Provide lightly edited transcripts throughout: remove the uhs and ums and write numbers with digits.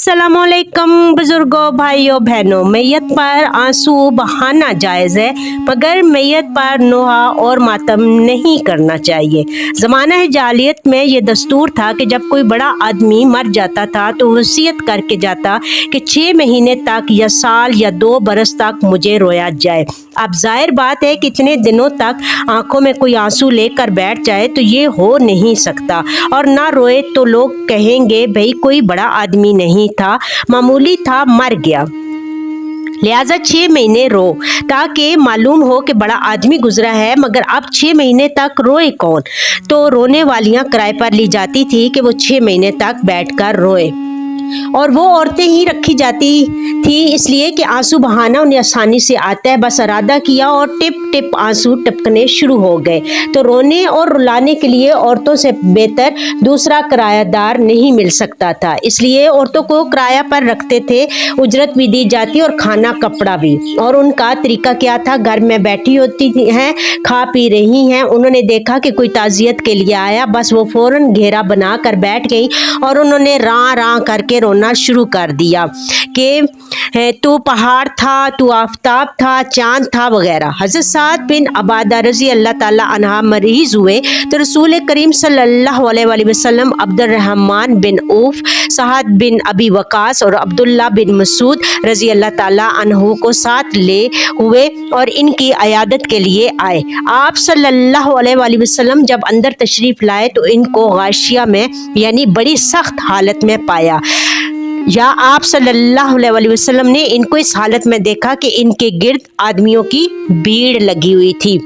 अस्सलामुअलैकुम बुजुर्गों, भाइयों बहनों। मैयत पर आंसू बहाना जायज़ है, मगर मैयत पर नोहा और मातम नहीं करना चाहिए। ज़माना जालियत में ये दस्तूर था कि जब कोई बड़ा आदमी मर जाता था तो वसीयत करके जाता कि 6 महीने तक या साल या 2 बरस तक मुझे रोया जाए। अब जाहिर बात है कि इतने दिनों तक आंखों में कोई आंसू लेकर बैठ जाए तो ये हो नहीं सकता, और ना रोए तो लोग कहेंगे भाई कोई बड़ा आदमी नहीं था, मामूली था, मर गया। लिहाजा 6 महीने रो ताकि मालूम हो कि बड़ा आदमी गुजरा है, मगर अब 6 महीने तक रोए कौन। तो रोने वालियां किराए पर ली जाती थी कि वो 6 महीने तक बैठकर रोए, और वो औरतें ही रखी जाती थी इसलिए कि आंसू बहाना उन्हें आसानी से आता है। बस इरादा किया और टिप टिप आंसू टपकने शुरू हो गए। तो रोने और रुलाने के लिए औरतों से बेहतर दूसरा किरायादार नहीं मिल सकता था, इसलिए औरतों को किराया पर रखते थे। उजरत भी दी जाती और खाना कपड़ा भी। और उनका तरीका क्या था, घर में बैठी होती हैं, खा पी रही हैं, उन्होंने देखा कि कोई ताज़ियत के लिए आया, बस वो फौरन घेरा बना कर बैठ गई और उन्होंने रां रां करके रोना शुरू कर दिया कि तू पहाड़ था, तू आफताब था, चांद था वगैरह। हज़रत साद बिन अबादा रज़ी अल्लाह ताला अन्हा मरीज हुए तो रसूल करीम सल्लल्लाहु अलैहि वसल्लम अब्दुर्रहमान बिन औफ, साद बिन अबी वकास और अब्दुल्ला बिन मसूद रज़ी अल्लाह ताला अन्हु को साथ ले हुए और इनकी अयादत के लिए आए। आप सल्लल्लाहु अलैहि वसल्लम जब अंदर तशरीफ लाए तो इनको गाशिया में यानी बड़ी सख्त हालत में पाया, या आप सल्लल्लाहु अलैहि वसल्लम ने इनको इस हालत में देखा कि इनके गिर्द आदमियों की भीड़ लगी हुई थी।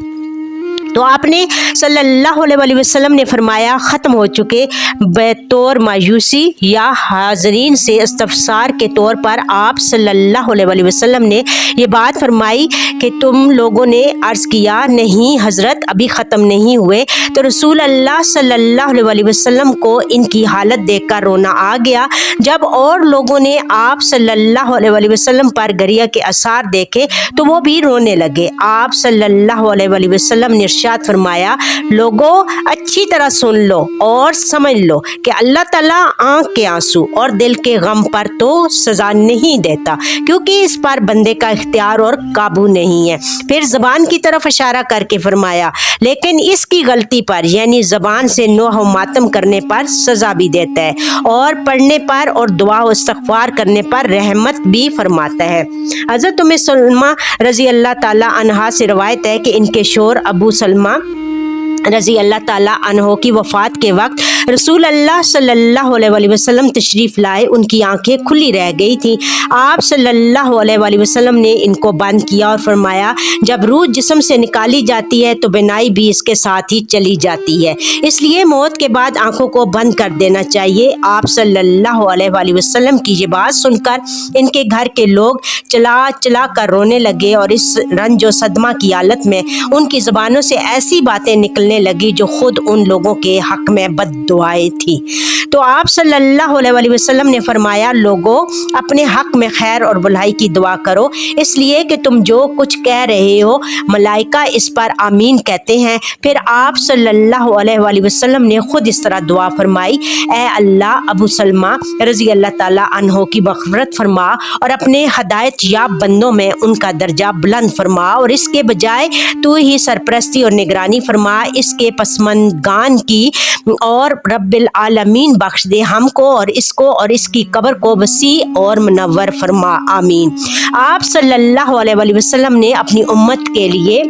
तो आपने सल्लल्लाहु अलैहि वसल्लम ने फरमाया, ख़त्म हो चुके बतौर मायूसी या हाज़रीन से इस्तफ़सार के तौर पर आप सल्लल्लाहु अलैहि वसल्लम ने ये बात फरमाई कि तुम लोगों ने अर्ज़ किया, नहीं हज़रत अभी ख़त्म नहीं हुए। तो रसूल अल्लाह सल्लल्लाहु अलैहि वसल्लम को इनकी हालत देखकर रोना आ गया। जब और लोगों ने आप सल्लल्लाहु अलैहि वसल्लम पर गरिया के आसार देखे तो वो भी रोने लगे। आप सल्लल्लाहु अलैहि वसल्लम ने इरशाद फरमाया, लोगों अच्छी तरह सुन लो और समझ लो कि अल्लाह ताला आंख के आंसू और दिल के गम पर तो सजा नहीं देता, क्योंकि इस पर बंदे का इख्तियार और काबू नहीं है। फिर ज़बान की तरफ इशारा करके फरमाया, लेकिन इसकी गलती पर यानी ज़बान से नोह मातम करने पर सजा भी देता है, और पढ़ने पर और दुआ व इस्तग़फ़ार करने पर रहमत भी फरमाता है। हज़रत उम्मे सलमा रज़ी अल्लाह ताला अन्हा से रवायत है कि इनके शोहर अबू सलमा रज़ी अल्लाह ताला अन्हो की वफ़ात के वक्त रसूल अल्लाह सल्लल्लाहु अलैहि वसल्लम तशरीफ़ लाए, उनकी आंखें खुली रह गई थी। आप सल्लल्लाहु अलैहि वसल्लम ने इनको बंद किया और फरमाया, जब रूह जिस्म से निकाली जाती है तो बिनाई भी इसके साथ ही चली जाती है, इसलिए मौत के बाद आंखों को बंद कर देना चाहिए। आप सल्लल्लाहु अलैहि वसल्लम की ये बात सुनकर इनके घर के लोग चला चला कर रोने लगे, और इस रंजो सदमा की हालत में उनकी ज़बानों से ऐसी बातें निकलने लगी जो खुद उन लोगों के हक में बद्दुआएं थी। तो आप सल्लल्लाहु अलैहि वसल्लम ने फरमाया, लोगों अपने हक में खैर और भलाई की दुआ करो, इसलिए कि तुम जो कुछ कह रहे हो मलाइका इस पर आमीन कहते हैं। फिर आप सल्लल्लाहु अलैहि वसल्लम ने खुद इस तरह दुआ फरमाई, ए अल्लाह अबू सलमा रज़ी अल्लाह ताला अन्हो की मग़फ़िरत फरमा और अपने हदायत याब बंदों में उनका दर्जा बुलंद फरमा, और इसके बजाय तू ही सरपरस्ती और निगरानी फरमा इसके पसमंदगान की, और रब्बिल आलमीन बख्श दे हमको और इसको और इसकी कब्र को वसी और मुनव्वर फरमा, आमीन। आप सल्लल्लाहु अलैहि वसल्लम ने अपनी उम्मत के लिए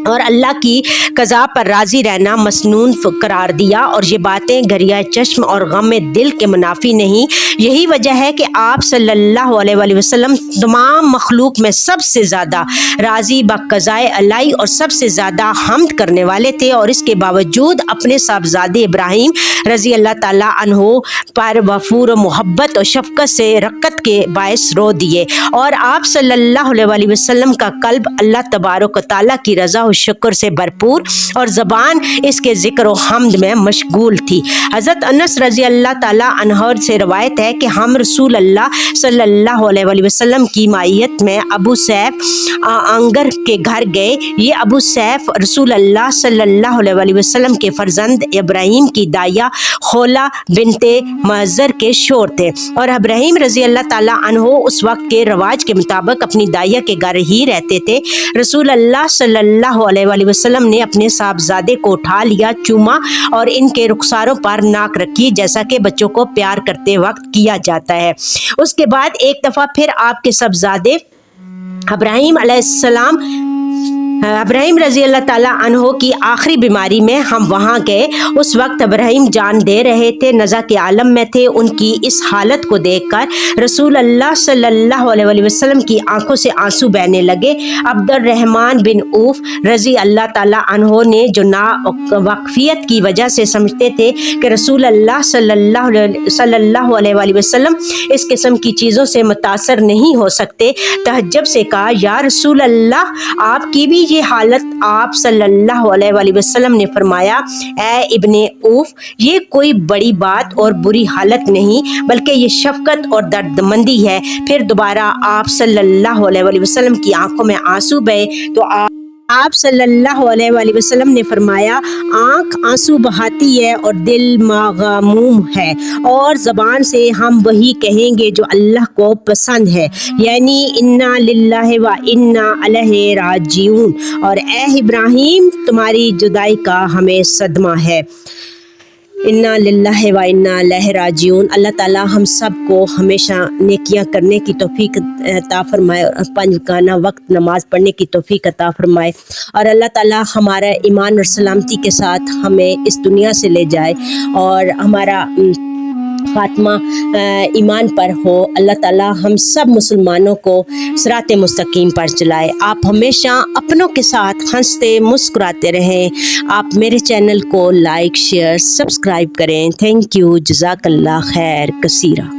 और अल्लाह की कज़ा पर राज़ी रहना मसनून करार दिया, और ये बातें गरिया चश्म और गम दिल के मुनाफी नहीं। यही वजह है कि आप सल्लल्लाहु अलैहि वसल्लम तमाम मखलूक में सबसे ज़्यादा राज़ी बक़ज़ाए अलाई और सबसे ज़्यादा हम्द करने वाले थे, और इसके बावजूद अपने साहबज़ादे इब्राहीम रज़ी अल्लाह ताला अन्हो पर वफ़ूर मोहब्बत और शफ़क़त से रक़्क़त के बायस रो दिए, और आप सल्लल्लाहु अलैहि वसल्लम का क़ल्ब अल्लाह तबारक व तआला की रज़ा व शुक्र से भरपूर और ज़बान इसके ज़िक्र व हम्द में मशगूल थी। हज़रत अनस रज़ी अल्लाह ताला अन्हु से रवायत है कि हम रसूल अल्लाह सल्लल्लाहु अलैहि वसल्लम की मायत में अबू सैफ अंगर के घर गए। ये अबू सैफ रसूल अल्लाह सल्लल्लाहु अलैहि वसल्लम के फर्जंद इब्राहीम की दाया खोला बिनते महज़र के शोर थे और इब्राहीम रज़ी अल्लाह ताला अन्हु उस वक्त के रवाज के मुताबिक अपनी दाया के घर ही रहते थे। रसूल अल्लाह सल्लल्लाहु अलैहि वसल्लम ने अपने साहबजादे को उठा लिया, चूमा और इनके रुखसारों पर नाक रखी जैसा कि बच्चों को प्यार करते वक्त किया जाता है। उसके बाद एक दफ़ा फिर आपके साहबजादे इब्राहीम रज़ी अल्लाह ताला अन्हो की आखिरी बीमारी में हम वहाँ गए। उस वक्त इब्राहीम जान दे रहे थे, नज़ा के आलम में थे। उनकी इस हालत को देखकर रसूल अल्लाह सल्लल्लाहु अलैहि वसल्लम की आंखों से आंसू बहने लगे। अब्दुर्रहमान बिन औफ रज़ी अल्लाह ताला अन्हो ने जो नावाक़फ़ियत की वजह से समझते थे कि रसूल अल्लाह सल्लल्लाहु अलैहि वसल्लम इस किस्म की चीज़ों से मुतासर नहीं हो सकते, तहज्जुब से कहा, या रसूल अल्लाह आपकी भी ये हालत। आप सल्लल्लाहु अलैहि वसल्लम ने फरमाया, ए इब्ने औफ, ये कोई बड़ी बात और बुरी हालत नहीं बल्कि ये शफकत और दर्दमंदी है। फिर दोबारा आप सल्लल्लाहु अलैहि वसल्लम की आंखों में आंसू बहे तो आप सल्लल्लाहु अलैहि वसल्लम ने फरमाया, आँख आंसू बहाती है और दिल मग़मूम है और ज़बान से हम वही कहेंगे जो अल्लाह को पसंद है, यानी इन्ना लिल्लाहि व इन्ना अलैहि राजिऊन। और ए इब्राहीम, तुम्हारी जुदाई का हमें सदमा है। इन्ना लिल्लाहि व इन्ना अलैहि राजिऊन। अल्लाह ताला हम सब को हमेशा नेकियां करने की तौफीक अता फरमाए और पांच वक्ताना वक्त नमाज पढ़ने की तौफीक अता फरमाए और अल्लाह ताला हमारा ईमान और सलामती के साथ हमें इस दुनिया से ले जाए और हमारा खात्मा ईमान पर हो। अल्लाह ताला हम सब मुसलमानों को सिराते मुस्तकीम पर चलाए। आप हमेशा अपनों के साथ हंसते मुस्कुराते रहें। आप मेरे चैनल को लाइक शेयर सब्सक्राइब करें। थैंक यू, जज़ाकल्लाह खैर कसीरा।